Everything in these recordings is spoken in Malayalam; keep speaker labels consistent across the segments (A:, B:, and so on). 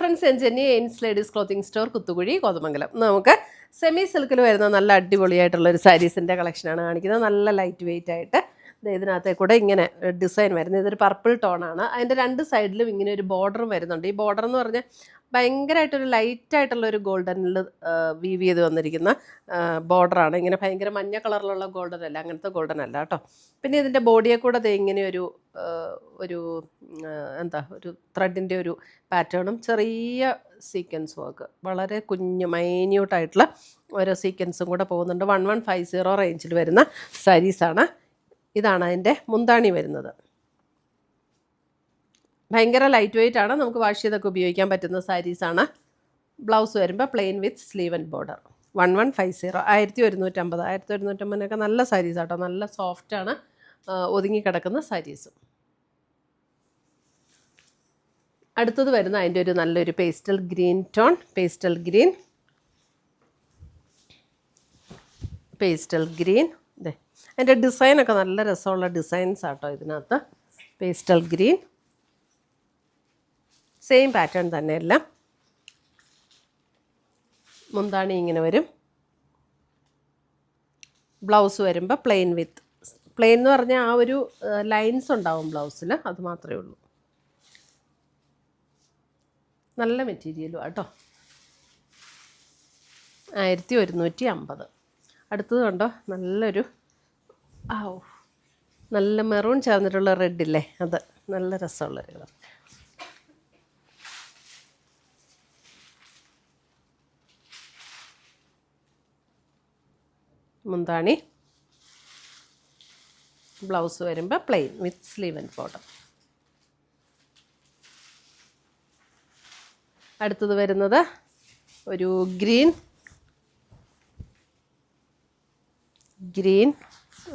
A: ഫ്രണ്ട്സ്, ഞാൻ ജെന്നി, എയിൻസ് ladies clothing store, Kuthukuzhy, Kothamangalam. നമുക്ക് സെമി സിൽക്കിൽ വരുന്ന നല്ല അടിപൊളിയായിട്ടുള്ളൊരു സാരീസിൻ്റെ കളക്ഷനാണ് കാണിക്കുന്നത്. നല്ല ലൈറ്റ് വെയിറ്റ് ആയിട്ട് ഇതിനകത്തെ കൂടെ ഇങ്ങനെ ഡിസൈൻ വരുന്നത്. ഇതൊരു പർപ്പിൾ ടോണാണ്. അതിൻ്റെ രണ്ട് സൈഡിലും ഇങ്ങനെ ഒരു ബോർഡറും വരുന്നുണ്ട്. ഈ ബോർഡർ എന്ന് പറഞ്ഞാൽ ഭയങ്കരമായിട്ടൊരു ലൈറ്റായിട്ടുള്ളൊരു ഗോൾഡനിൽ വീവ് ചെയ്ത് വന്നിരിക്കുന്ന ബോർഡറാണ്. ഇങ്ങനെ ഭയങ്കര മഞ്ഞ കളറിലുള്ള ഗോൾഡൻ അല്ല, അങ്ങനത്തെ ഗോൾഡൻ അല്ല കേട്ടോ. പിന്നെ ഇതിൻ്റെ ബോഡിയെ കൂടെ ഇങ്ങനെ ഒരു ഒരു ത്രെഡിൻ്റെ ഒരു പാറ്റേണും ചെറിയ സീക്വൻസ് വർക്ക്, വളരെ കുഞ്ഞു മൈന്യൂട്ടായിട്ടുള്ള ഓരോ സീക്വൻസും കൂടെ പോകുന്നുണ്ട്. 1150 റേഞ്ചിൽ വരുന്ന സാരീസാണ്. ഇതാണ് അതിൻ്റെ മുന്താണി വരുന്നത്. ഭയങ്കര ലൈറ്റ് വെയിറ്റ് ആണ്, നമുക്ക് വാഷ് ചെയ്തൊക്കെ ഉപയോഗിക്കാൻ പറ്റുന്ന സാരീസാണ്. ബ്ലൗസ് വരുമ്പോൾ plain with sleeve and border. 1150, 1150. 1150 നല്ല സാരീസ് ആട്ടോ, നല്ല സോഫ്റ്റാണ്, ഒതുങ്ങിക്കിടക്കുന്ന സാരീസും. അടുത്തത് വരുന്ന അതിൻ്റെ ഒരു നല്ലൊരു pastel green tone, pastel green ഇതേ അതിൻ്റെ ഡിസൈനൊക്കെ നല്ല രസമുള്ള ഡിസൈൻസ് ആട്ടോ ഇതിനകത്ത്. പേസ്റ്റൽ ഗ്രീൻ സെയിം പാറ്റേൺ തന്നെയല്ല. മുന്താണി ഇങ്ങനെ വരും. ബ്ലൗസ് വരുമ്പോൾ പ്ലെയിൻ എന്ന് പറഞ്ഞാൽ ആ ഒരു ലൈൻസ് ഉണ്ടാവും ബ്ലൗസിൽ, അത് മാത്രമേ ഉള്ളൂ. നല്ല മെറ്റീരിയലും ആട്ടോ. 1150. അടുത്തത് കണ്ടോ, നല്ലൊരു നല്ല മെറൂൺ ചേർന്നിട്ടുള്ള റെഡില്ലേ, അത് നല്ല രസമുള്ള കളർ. മുന്താണി, ബ്ലൗസ് വരുമ്പോൾ plain with sleeve and border. അടുത്തത് വരുന്നത് ഒരു ഗ്രീൻ,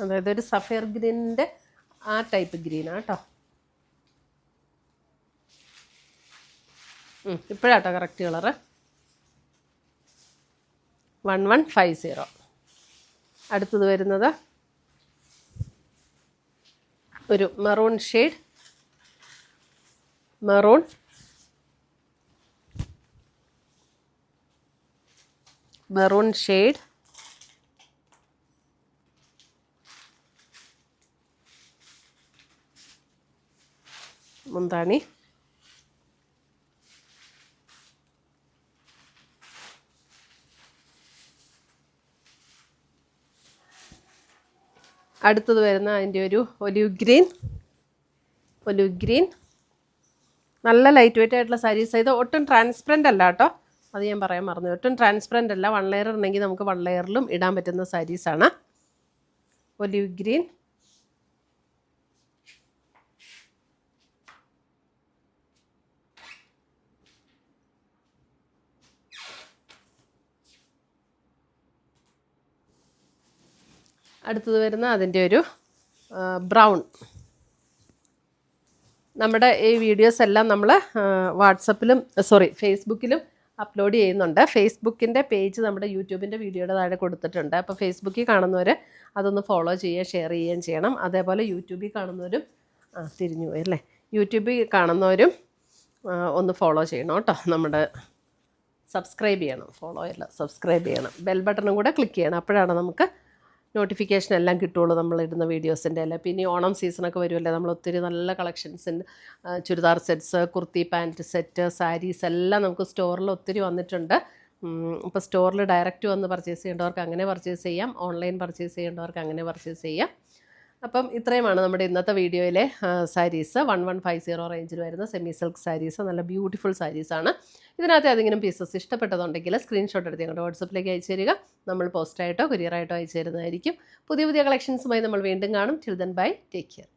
A: അതായത് ഒരു സഫയർ ഗ്രീനിൻ്റെ ആ ടൈപ്പ് ഗ്രീനാണ് കേട്ടോ. ഇപ്പോഴാട്ടോ കറക്റ്റ് കളറ്. 1150. അടുത്തത് വരുന്നത് ഒരു മെറൂൺ ഷെയ്ഡ്, മെറൂൺ ഷെയ്ഡ്, മുന്താണി, അടുത്തത് വരുന്ന അതിൻ്റെ ഒരു ഒലിവ് ഗ്രീൻ, നല്ല ലൈറ്റ് വെയിറ്റ് ആയിട്ടുള്ള സാരീസ്. ഇത് ഒട്ടും ട്രാൻസ്പെറൻ്റ് അല്ല കേട്ടോ, അത് ഞാൻ പറയാൻ മറന്നു. ഒട്ടും ട്രാൻസ്പെറൻ്റ് അല്ല, 1 ലെയർ ഉണ്ടെങ്കിൽ നമുക്ക് 1 ലെയറിലും ഇടാൻ പറ്റുന്ന സാരീസാണ്. ഒലിവ് ഗ്രീൻ, അടുത്തത് വരുന്ന അതിൻ്റെ ഒരു ബ്രൗൺ. നമ്മുടെ ഈ വീഡിയോസ് എല്ലാം നമ്മൾ ഫേസ്ബുക്കിലും അപ്ലോഡ് ചെയ്യുന്നുണ്ട്. ഫേസ്ബുക്കിൻ്റെ പേജ് നമ്മുടെ യൂട്യൂബിൻ്റെ വീഡിയോയുടെ താഴെ കൊടുത്തിട്ടുണ്ട്. അപ്പോൾ ഫേസ്ബുക്കിൽ കാണുന്നവർ അതൊന്ന് ഫോളോ ചെയ്യുക, ഷെയർ ചെയ്യുകയും ചെയ്യണം. അതേപോലെ യൂട്യൂബിൽ കാണുന്നവരും തിരിഞ്ഞു പോയി അല്ലേ, യൂട്യൂബിൽ കാണുന്നവരും ഒന്ന് ഫോളോ ചെയ്യണം കേട്ടോ. നമ്മുടെ സബ്സ്ക്രൈബ് ചെയ്യണം, ബെൽ ബട്ടണും കൂടെ ക്ലിക്ക് ചെയ്യണം. അപ്പോഴാണ് നമുക്ക് നോട്ടിഫിക്കേഷൻ എല്ലാം കിട്ടുള്ളൂ നമ്മളിടുന്ന വീഡിയോസിൻ്റെ എല്ലാം. പിന്നെ ഓണം സീസണൊക്കെ വരുമല്ലേ, നമ്മൾ ഒത്തിരി നല്ല കളക്ഷൻസിൻ്റെ churidar sets, kurti pant set, saris എല്ലാം നമുക്ക് സ്റ്റോറിൽ ഒത്തിരി വന്നിട്ടുണ്ട്. ഇപ്പോൾ സ്റ്റോറിൽ ഡയറക്റ്റ് വന്ന് പർച്ചേസ് ചെയ്യേണ്ടവർക്ക് അങ്ങനെ പർച്ചേസ് ചെയ്യാം, ഓൺലൈൻ പർച്ചേസ് ചെയ്യേണ്ടവർക്ക് അങ്ങനെ പർച്ചേസ് ചെയ്യാം. അപ്പം ഇത്രയുമാണ് നമ്മുടെ ഇന്നത്തെ വീഡിയോയിലെ സാരീസ്. 1150 റേഞ്ചിൽ വരുന്ന സെമി സിൽക്ക് സാരീസ്, നല്ല ബ്യൂട്ടിഫുൾ സാരീസാണ്. ഇതിനകത്ത് ഏതെങ്കിലും പീസസ് ഇഷ്ടപ്പെട്ടതുണ്ടെങ്കിൽ സ്ക്രീൻഷോട്ട് എടുത്ത് ഞങ്ങളുടെ വാട്സപ്പിലേക്ക് അയച്ചു തരിക. നമ്മൾ പോസ്റ്റായിട്ടോ കൊറിയറായിട്ടോ അയച്ചു തരുന്നതായിരിക്കും. പുതിയ കളക്ഷൻസുമായി നമ്മൾ വീണ്ടും കാണും. Till then bye, take care.